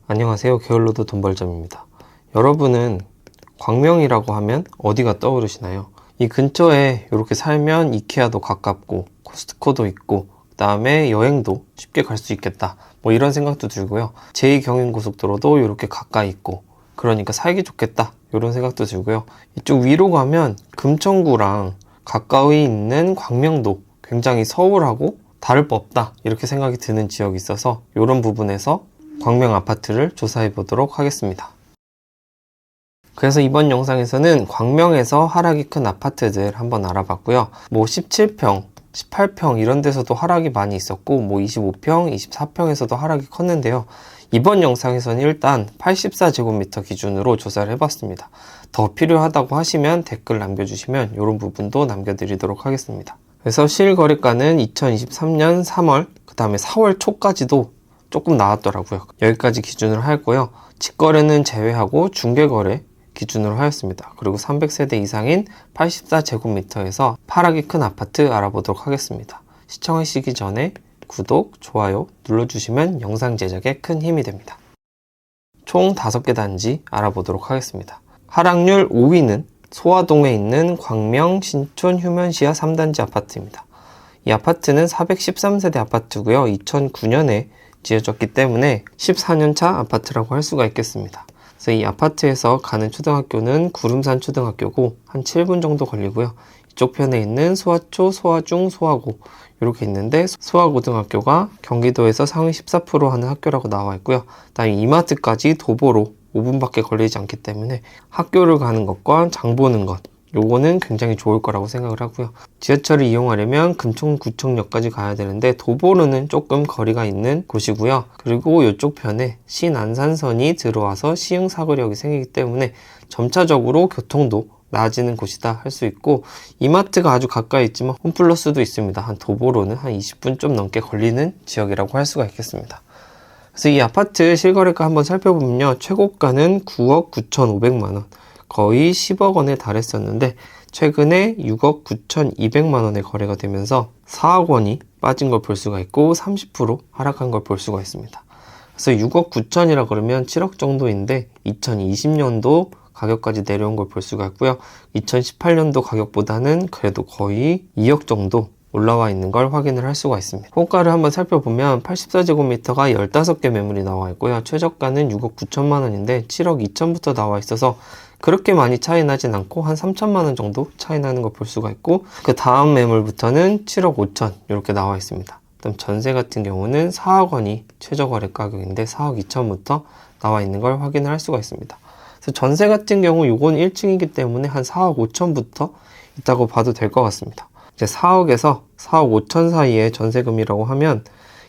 안녕하세요. 게을러도 돈벌점입니다. 여러분은 광명이라고 하면 어디가 떠오르시나요? 이 근처에 이렇게 살면 이케아도 가깝고 코스트코도 있고 그 다음에 여행도 쉽게 갈 수 있겠다 뭐 이런 생각도 들고요. 제2경인고속도로도 이렇게 가까이 있고 그러니까 살기 좋겠다 이런 생각도 들고요. 이쪽 위로 가면 금천구랑 가까이 있는 광명도 굉장히 서울하고 다를 바 없다 이렇게 생각이 드는 지역이 있어서 이런 부분에서 광명 아파트를 조사해 보도록 하겠습니다. 그래서 이번 영상에서는 광명에서 하락이 큰 아파트들 한번 알아봤고요. 뭐 17평, 18평 이런 데서도 하락이 많이 있었고 뭐 25평, 24평에서도 하락이 컸는데요. 이번 영상에서는 일단 84제곱미터 기준으로 조사를 해봤습니다. 더 필요하다고 하시면 댓글 남겨주시면 이런 부분도 남겨드리도록 하겠습니다. 그래서 실거래가는 2023년 3월, 그 다음에 4월 초까지도 조금 나왔더라고요. 여기까지 기준으로 하였고요. 직거래는 제외하고 중개거래 기준으로 하였습니다. 그리고 300세대 이상인 84제곱미터에서 하락이 큰 아파트 알아보도록 하겠습니다. 시청하시기 전에 구독, 좋아요 눌러주시면 영상 제작에 큰 힘이 됩니다. 총 5개 단지 알아보도록 하겠습니다. 하락률 5위는 소화동에 있는 광명, 신촌, 휴면시야 3단지 아파트입니다. 이 아파트는 413세대 아파트고요. 2009년에 지어졌기 때문에 14년차 아파트라고 할 수가 있겠습니다. 그래서 이 아파트에서 가는 초등학교는 구름산 초등학교고 한 7분 정도 걸리고요. 이쪽 편에 있는 소아초, 소아중, 소아고 이렇게 있는데 소아고등학교가 경기도에서 상위 14% 하는 학교라고 나와 있고요. 그다음에 이마트까지 도보로 5분밖에 걸리지 않기 때문에 학교를 가는 것과 장 보는 것 요거는 굉장히 좋을 거라고 생각을 하고요. 지하철을 이용하려면 금천구청역까지 가야 되는데 도보로는 조금 거리가 있는 곳이고요. 그리고 이쪽 편에 신안산선이 들어와서 시흥사거리역이 생기기 때문에 점차적으로 교통도 나아지는 곳이다 할 수 있고 이마트가 아주 가까이 있지만 홈플러스도 있습니다. 한 도보로는 한 20분 좀 넘게 걸리는 지역이라고 할 수가 있겠습니다. 그래서 이 아파트 실거래가 한번 살펴보면요. 최고가는 9억 9,500만 원. 거의 10억 원에 달했었는데 최근에 6억 9,200만 원에 거래가 되면서 4억 원이 빠진 걸 볼 수가 있고 30% 하락한 걸 볼 수가 있습니다. 그래서 6억 9천이라 그러면 7억 정도인데 2020년도 가격까지 내려온 걸 볼 수가 있고요. 2018년도 가격보다는 그래도 거의 2억 정도 올라와 있는 걸 확인을 할 수가 있습니다. 호가를 한번 살펴보면 84제곱미터가 15개 매물이 나와 있고요. 최저가는 6억 9천만 원인데 7억 2천부터 나와 있어서 그렇게 많이 차이 나진 않고 한 3천만 원 정도 차이 나는 걸 볼 수가 있고 그 다음 매물부터는 7억 5천 이렇게 나와 있습니다. 그다음 전세 같은 경우는 4억 원이 최저 거래 가격인데 4억 2천부터 나와 있는 걸 확인을 할 수가 있습니다. 그래서 전세 같은 경우 이건 1층이기 때문에 한 4억 5천부터 있다고 봐도 될 것 같습니다. 이제 4억에서 4억 5천 사이의 전세금이라고 하면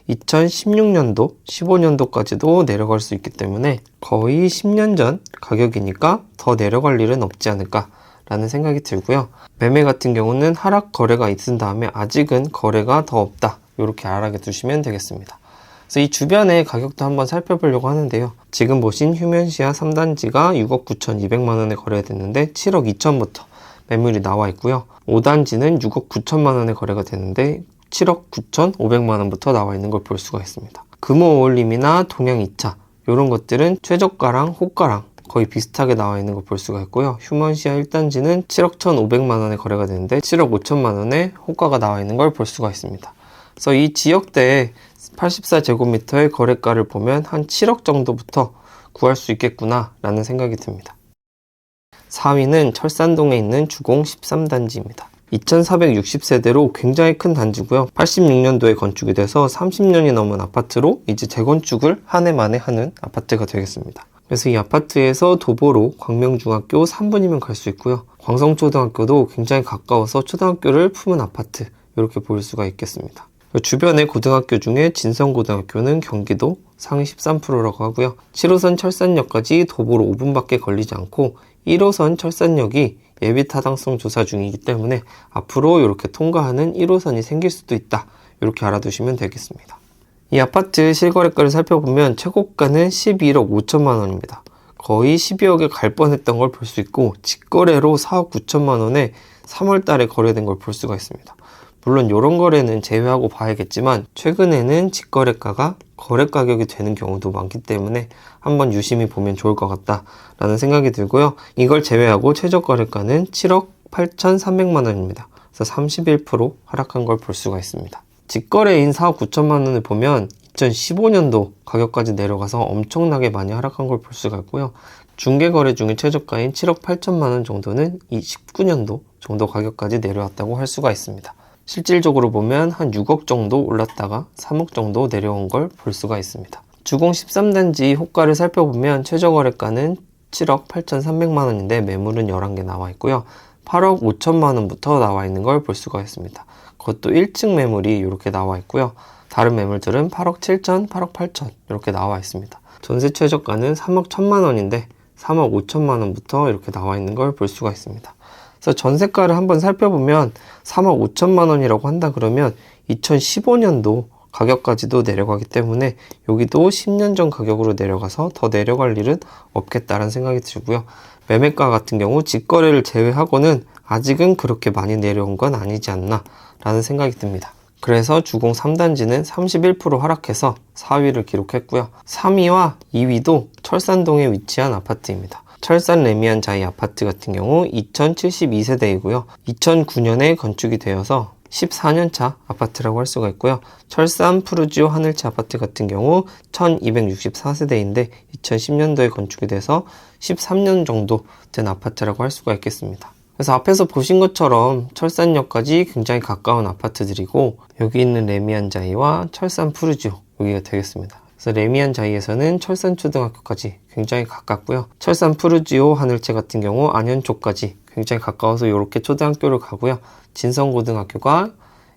2016년도, 15년도까지도 내려갈 수 있기 때문에 거의 10년 전 가격이니까 더 내려갈 일은 없지 않을까 라는 생각이 들고요. 매매 같은 경우는 하락 거래가 있은 다음에 아직은 거래가 더 없다 이렇게 알아게 두시면 되겠습니다. 그래서 이 주변의 가격도 한번 살펴보려고 하는데요. 지금 보신 휴면시야 3단지가 6억 9,200만 원에 거래됐는데 7억 2천부터 매물이 나와 있고요. 5단지는 6억 9천만 원에 거래가 되는데 7억 9,500만 원부터 나와 있는 걸 볼 수가 있습니다. 금호 어울림이나 동양 2차 이런 것들은 최저가랑 호가랑 거의 비슷하게 나와 있는 걸 볼 수가 있고요. 휴먼시아 1단지는 7억 1,500만 원에 거래가 되는데 7억 5천만 원에 호가가 나와 있는 걸 볼 수가 있습니다. 그래서 이 지역대의 84제곱미터의 거래가를 보면 한 7억 정도부터 구할 수 있겠구나 라는 생각이 듭니다. 4위는 철산동에 있는 주공 13단지입니다. 2460세대로 굉장히 큰 단지고요. 86년도에 건축이 돼서 30년이 넘은 아파트로 이제 재건축을 한 해 만에 하는 아파트가 되겠습니다. 그래서 이 아파트에서 도보로 광명중학교 3분이면 갈 수 있고요. 광성초등학교도 굉장히 가까워서 초등학교를 품은 아파트 이렇게 볼 수가 있겠습니다. 주변의 고등학교 중에 진성고등학교는 경기도 상위 13%라고 하고요. 7호선 철산역까지 도보로 5분밖에 걸리지 않고 1호선 철산역이 예비 타당성 조사 중이기 때문에 앞으로 이렇게 통과하는 1호선이 생길 수도 있다. 이렇게 알아두시면 되겠습니다. 이 아파트 실거래가를 살펴보면 최고가는 11억 5천만 원입니다. 거의 12억에 갈 뻔했던 걸 볼 수 있고 직거래로 4억 9천만 원에 3월 달에 거래된 걸 볼 수가 있습니다. 물론 이런 거래는 제외하고 봐야겠지만 최근에는 직거래가가 거래 가격이 되는 경우도 많기 때문에 한번 유심히 보면 좋을 것 같다라는 생각이 들고요. 이걸 제외하고 최저 거래가는 7억 8,300만 원입니다. 그래서 31% 하락한 걸 볼 수가 있습니다. 직거래인 4억 9천만 원을 보면 2015년도 가격까지 내려가서 엄청나게 많이 하락한 걸 볼 수가 있고요. 중개거래 중에 최저가인 7억 8천만 원 정도는 이 19년도 정도 가격까지 내려왔다고 할 수가 있습니다. 실질적으로 보면 한 6억 정도 올랐다가 3억 정도 내려온 걸 볼 수가 있습니다. 주공 13단지 호가를 살펴보면 최저거래가는 7억 8,300만 원인데 매물은 11개 나와 있고요. 8억 5천만 원부터 나와 있는 걸 볼 수가 있습니다. 그것도 1층 매물이 이렇게 나와 있고요. 다른 매물들은 8억 7천, 8억 8천 이렇게 나와 있습니다. 전세 최저가는 3억 1천만 원인데 3억 5천만 원부터 이렇게 나와 있는 걸 볼 수가 있습니다. 그래서 전세가를 한번 살펴보면 3억 5천만 원이라고 한다 그러면 2015년도 가격까지도 내려가기 때문에 여기도 10년 전 가격으로 내려가서 더 내려갈 일은 없겠다라는 생각이 들고요. 매매가 같은 경우 직거래를 제외하고는 아직은 그렇게 많이 내려온 건 아니지 않나 라는 생각이 듭니다. 그래서 주공 3단지는 31% 하락해서 4위를 기록했고요. 3위와 2위도 철산동에 위치한 아파트입니다. 철산 레미안 자이 아파트 같은 경우 2072세대이고요. 2009년에 건축이 되어서 14년차 아파트라고 할 수가 있고요. 철산 푸르지오 하늘채 아파트 같은 경우 1264세대인데 2010년도에 건축이 돼서 13년 정도 된 아파트라고 할 수가 있겠습니다. 그래서 앞에서 보신 것처럼 철산역까지 굉장히 가까운 아파트들이고 여기 있는 레미안 자이와 철산 푸르지오 여기가 되겠습니다. 그래서 레미안 자이에서는 철산 초등학교까지 굉장히 가깝고요. 철산 푸르지오 하늘채 같은 경우 안현초까지 굉장히 가까워서 이렇게 초등학교를 가고요. 진성고등학교가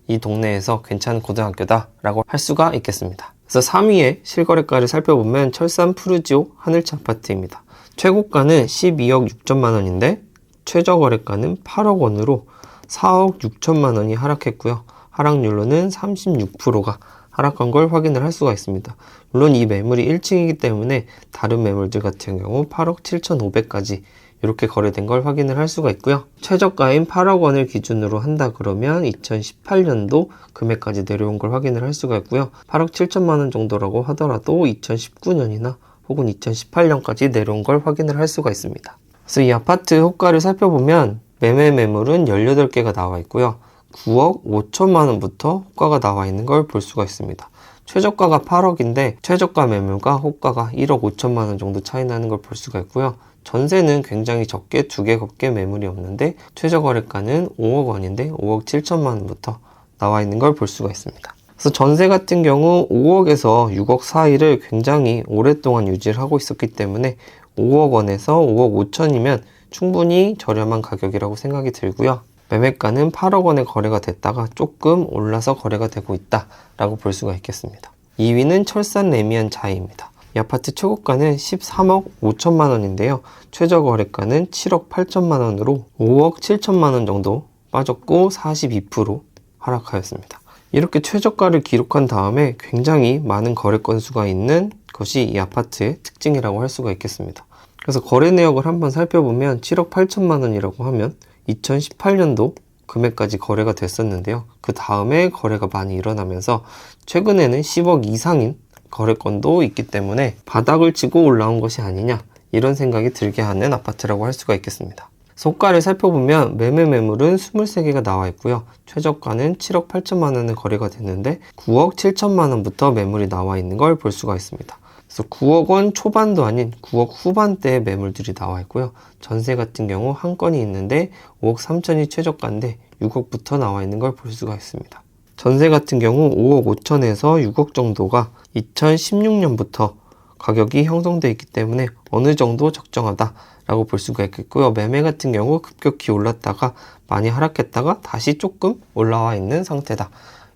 이 동네에서 괜찮은 고등학교다라고 할 수가 있겠습니다. 그래서 3위의 실거래가를 살펴보면 철산 푸르지오 하늘채 아파트입니다. 최고가는 12억 6천만 원인데 최저거래가는 8억 원으로 4억 6천만 원이 하락했고요. 하락률로는 36%가 하락한 걸 확인을 할 수가 있습니다. 물론 이 매물이 1층이기 때문에 다른 매물들 같은 경우 8억 7,500까지 이렇게 거래된 걸 확인을 할 수가 있고요. 최저가인 8억 원을 기준으로 한다 그러면 2018년도 금액까지 내려온 걸 확인을 할 수가 있고요. 8억 7천만 원 정도라고 하더라도 2019년이나 혹은 2018년까지 내려온 걸 확인을 할 수가 있습니다. 그래서 이 아파트 호가를 살펴보면 매매 매물은 18개가 나와 있고요. 9억 5천만 원부터 호가가 나와 있는 걸 볼 수가 있습니다. 최저가가 8억인데 최저가 매물과 호가가 1억 5천만 원 정도 차이 나는 걸 볼 수가 있고요. 전세는 굉장히 적게 2개밖에 매물이 없는데 최저거래가는 5억 원인데 5억 7천만 원부터 나와 있는 걸 볼 수가 있습니다. 그래서 전세 같은 경우 5억에서 6억 사이를 굉장히 오랫동안 유지를 하고 있었기 때문에 5억 원에서 5억 5천이면 충분히 저렴한 가격이라고 생각이 들고요. 매매가는 8억 원에 거래가 됐다가 조금 올라서 거래가 되고 있다라고 볼 수가 있겠습니다. 2위는 철산 레미안 자이입니다. 이 아파트 최고가는 13억 5천만 원인데요. 최저 거래가는 7억 8천만 원으로 5억 7천만 원 정도 빠졌고 42% 하락하였습니다. 이렇게 최저가를 기록한 다음에 굉장히 많은 거래 건수가 있는 것이 이 아파트의 특징이라고 할 수가 있겠습니다. 그래서 거래 내역을 한번 살펴보면 7억 8천만 원이라고 하면 2018년도 금액까지 거래가 됐었는데요. 그 다음에 거래가 많이 일어나면서 최근에는 10억 이상인 거래건도 있기 때문에 바닥을 치고 올라온 것이 아니냐 이런 생각이 들게 하는 아파트라고 할 수가 있겠습니다. 호가를 살펴보면 매매 매물은 23개가 나와 있고요. 최저가는 7억 8천만 원에 거래가 됐는데 9억 7천만 원부터 매물이 나와 있는 걸 볼 수가 있습니다. 그래서 9억 원 초반도 아닌 9억 후반대의 매물들이 나와 있고요. 전세 같은 경우 한 건이 있는데 5억 3천이 최저가인데 6억부터 나와 있는 걸 볼 수가 있습니다. 전세 같은 경우 5억 5천에서 6억 정도가 2016년부터 가격이 형성되어 있기 때문에 어느 정도 적정하다라고 볼 수가 있겠고요. 매매 같은 경우 급격히 올랐다가 많이 하락했다가 다시 조금 올라와 있는 상태다.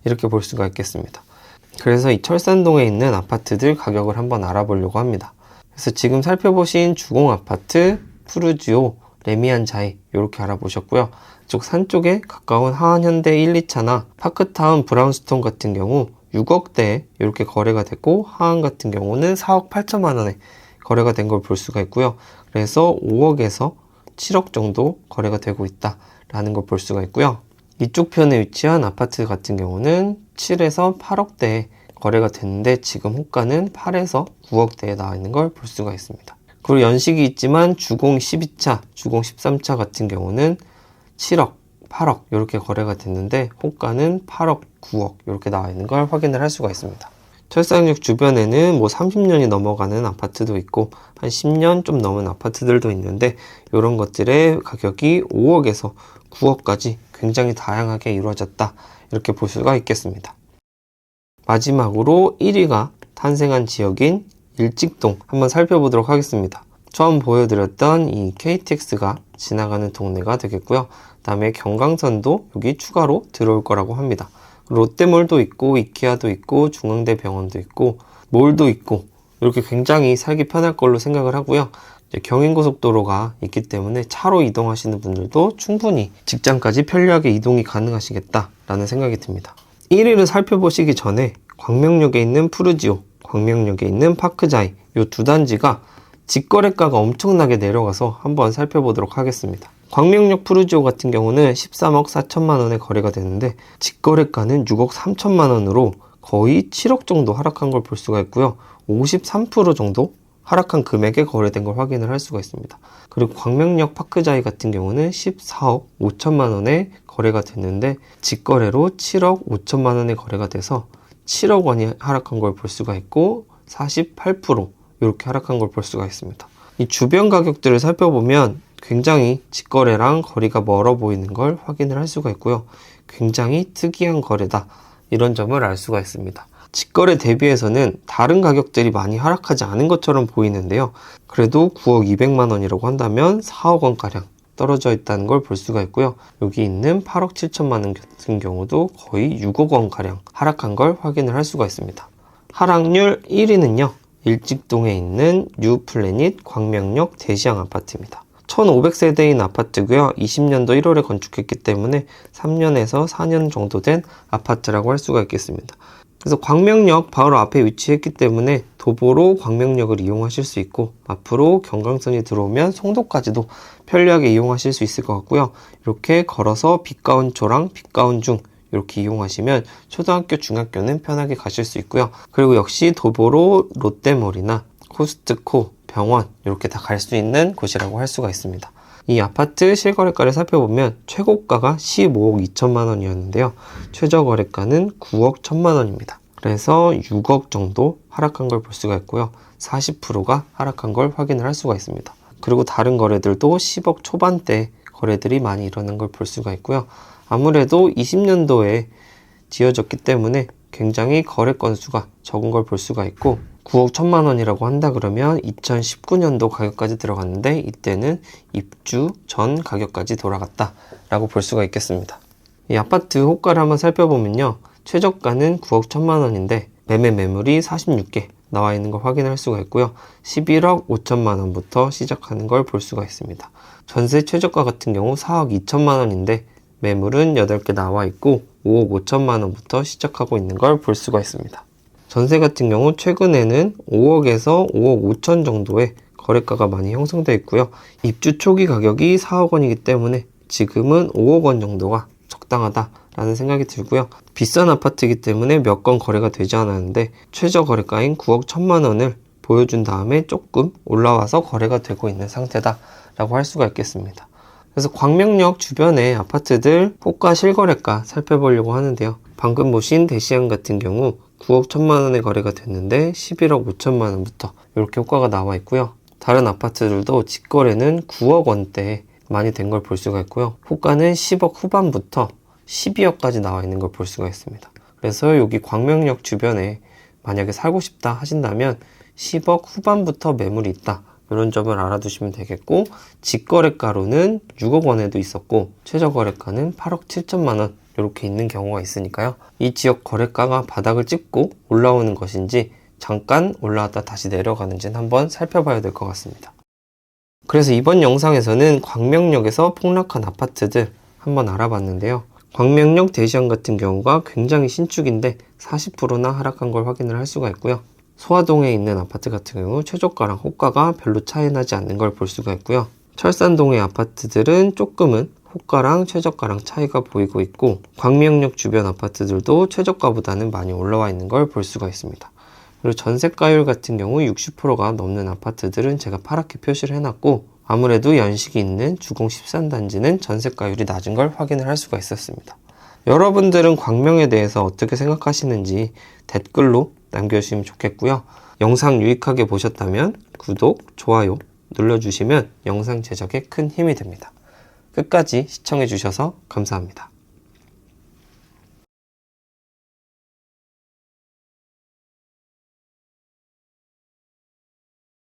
이렇게 볼 수가 있겠습니다. 그래서 이 철산동에 있는 아파트들 가격을 한번 알아보려고 합니다. 그래서 지금 살펴보신 주공 아파트, 푸르지오, 레미안 자이 이렇게 알아보셨고요. 이쪽 산 쪽에 가까운 하안현대 1, 2차나 파크타운 브라운스톤 같은 경우 6억대에 이렇게 거래가 됐고 하안 같은 경우는 4억 8천만 원에 거래가 된 걸 볼 수가 있고요. 그래서 5억에서 7억 정도 거래가 되고 있다라는 걸 볼 수가 있고요. 이쪽 편에 위치한 아파트 같은 경우는 7에서 8억대에 거래가 됐는데 지금 호가는 8에서 9억대에 나와 있는 걸 볼 수가 있습니다. 그리고 연식이 있지만 주공 12차, 주공 13차 같은 경우는 7억, 8억 이렇게 거래가 됐는데 호가는 8억, 9억 이렇게 나와 있는 걸 확인을 할 수가 있습니다. 철산역 주변에는 30년이 넘어가는 아파트도 있고 한 10년 좀 넘은 아파트들도 있는데 이런 것들의 가격이 5억에서 9억까지 굉장히 다양하게 이루어졌다 이렇게 볼 수가 있겠습니다. 마지막으로 1위가 탄생한 지역인 일직동 한번 살펴보도록 하겠습니다. 처음 보여드렸던 이 KTX가 지나가는 동네가 되겠고요. 그 다음에 경강선도 여기 추가로 들어올 거라고 합니다. 롯데몰도 있고 이케아도 있고 중앙대 병원도 있고 몰도 있고 이렇게 굉장히 살기 편할 걸로 생각을 하고요. 경인고속도로가 있기 때문에 차로 이동하시는 분들도 충분히 직장까지 편리하게 이동이 가능하시겠다라는 생각이 듭니다. 1위를 살펴보시기 전에 광명역에 있는 푸르지오, 광명역에 있는 파크자이 이 두 단지가 직거래가가 엄청나게 내려가서 한번 살펴보도록 하겠습니다. 광명역 푸르지오 같은 경우는 13억 4천만 원에 거래가 되는데 직거래가는 6억 3천만 원으로 거의 7억 정도 하락한 걸 볼 수가 있고요. 53% 정도 하락한 금액에 거래된 걸 확인을 할 수가 있습니다. 그리고 광명역 파크자이 같은 경우는 14억 5천만 원에 거래가 됐는데 직거래로 7억 5천만 원에 거래가 돼서 7억 원이 하락한 걸 볼 수가 있고 48% 이렇게 하락한 걸 볼 수가 있습니다. 이 주변 가격들을 살펴보면 굉장히 직거래랑 거리가 멀어 보이는 걸 확인을 할 수가 있고요. 굉장히 특이한 거래다 이런 점을 알 수가 있습니다. 직거래 대비해서는 다른 가격들이 많이 하락하지 않은 것처럼 보이는데요. 그래도 9억 200만 원이라고 한다면 4억 원가량 떨어져 있다는 걸 볼 수가 있고요. 여기 있는 8억 7천만 원 같은 경우도 거의 6억 원가량 하락한 걸 확인을 할 수가 있습니다. 하락률 1위는요. 일직동에 있는 뉴플래닛 광명역 대시양 아파트입니다. 1500세대인 아파트고요. 20년도 1월에 건축했기 때문에 3년에서 4년 정도 된 아파트라고 할 수가 있겠습니다. 그래서 광명역 바로 앞에 위치했기 때문에 도보로 광명역을 이용하실 수 있고 앞으로 경강선이 들어오면 송도까지도 편리하게 이용하실 수 있을 것 같고요. 이렇게 걸어서 빛가운 초랑 빛가운 중 이렇게 이용하시면 초등학교, 중학교는 편하게 가실 수 있고요. 그리고 역시 도보로 롯데몰이나 코스트코, 병원 이렇게 다 갈 수 있는 곳이라고 할 수가 있습니다. 이 아파트 실거래가를 살펴보면 최고가가 15억 2천만 원이었는데요. 최저거래가는 9억 1천만 원입니다. 그래서 6억 정도 하락한 걸 볼 수가 있고요. 40%가 하락한 걸 확인을 할 수가 있습니다. 그리고 다른 거래들도 10억 초반대 거래들이 많이 일어난 걸 볼 수가 있고요. 아무래도 20년도에 지어졌기 때문에 굉장히 거래 건수가 적은 걸 볼 수가 있고 9억 1천만 원이라고 한다 그러면 2019년도 가격까지 들어갔는데 이때는 입주 전 가격까지 돌아갔다 라고 볼 수가 있겠습니다. 이 아파트 호가를 한번 살펴보면요. 최저가는 9억 1천만 원인데 매물이 46개 나와 있는 걸 확인할 수가 있고요. 11억 5천만 원부터 시작하는 걸 볼 수가 있습니다. 전세 최저가 같은 경우 4억 2천만 원인데 매물은 8개 나와 있고 5억 5천만 원부터 시작하고 있는 걸 볼 수가 있습니다. 전세 같은 경우 최근에는 5억에서 5억 5천 정도의 거래가가 많이 형성되어 있고요. 입주 초기 가격이 4억 원이기 때문에 지금은 5억 원 정도가 적당하다라는 생각이 들고요. 비싼 아파트이기 때문에 몇 건 거래가 되지 않았는데 최저 거래가인 9억 1천만 원을 보여준 다음에 조금 올라와서 거래가 되고 있는 상태다라고 할 수가 있겠습니다. 그래서 광명역 주변의 아파트들 호가 실거래가 살펴보려고 하는데요. 방금 보신 대시양 같은 경우 9억 1천만 원에 거래가 됐는데 11억 5천만 원부터 이렇게 호가가 나와 있고요. 다른 아파트들도 직거래는 9억 원대에 많이 된 걸 볼 수가 있고요. 호가는 10억 후반부터 12억까지 나와 있는 걸 볼 수가 있습니다. 그래서 여기 광명역 주변에 만약에 살고 싶다 하신다면 10억 후반부터 매물이 있다. 이런 점을 알아두시면 되겠고 직거래가로는 6억 원에도 있었고 최저거래가는 8억 7천만 원 이렇게 있는 경우가 있으니까요. 이 지역 거래가가 바닥을 찍고 올라오는 것인지 잠깐 올라왔다 다시 내려가는지는 한번 살펴봐야 될 것 같습니다. 그래서 이번 영상에서는 광명역에서 폭락한 아파트들 한번 알아봤는데요. 광명역 대시양 같은 경우가 굉장히 신축인데 40%나 하락한 걸 확인을 할 수가 있고요. 소화동에 있는 아파트 같은 경우 최저가랑 호가가 별로 차이 나지 않는 걸 볼 수가 있고요. 철산동의 아파트들은 조금은 호가랑 최저가랑 차이가 보이고 있고 광명역 주변 아파트들도 최저가보다는 많이 올라와 있는 걸 볼 수가 있습니다. 그리고 전세가율 같은 경우 60%가 넘는 아파트들은 제가 파랗게 표시를 해놨고 아무래도 연식이 있는 주공 13단지는 전세가율이 낮은 걸 확인을 할 수가 있었습니다. 여러분들은 광명에 대해서 어떻게 생각하시는지 댓글로 남겨주시면 좋겠고요. 영상 유익하게 보셨다면 구독, 좋아요 눌러주시면 영상 제작에 큰 힘이 됩니다. 끝까지 시청해주셔서 감사합니다.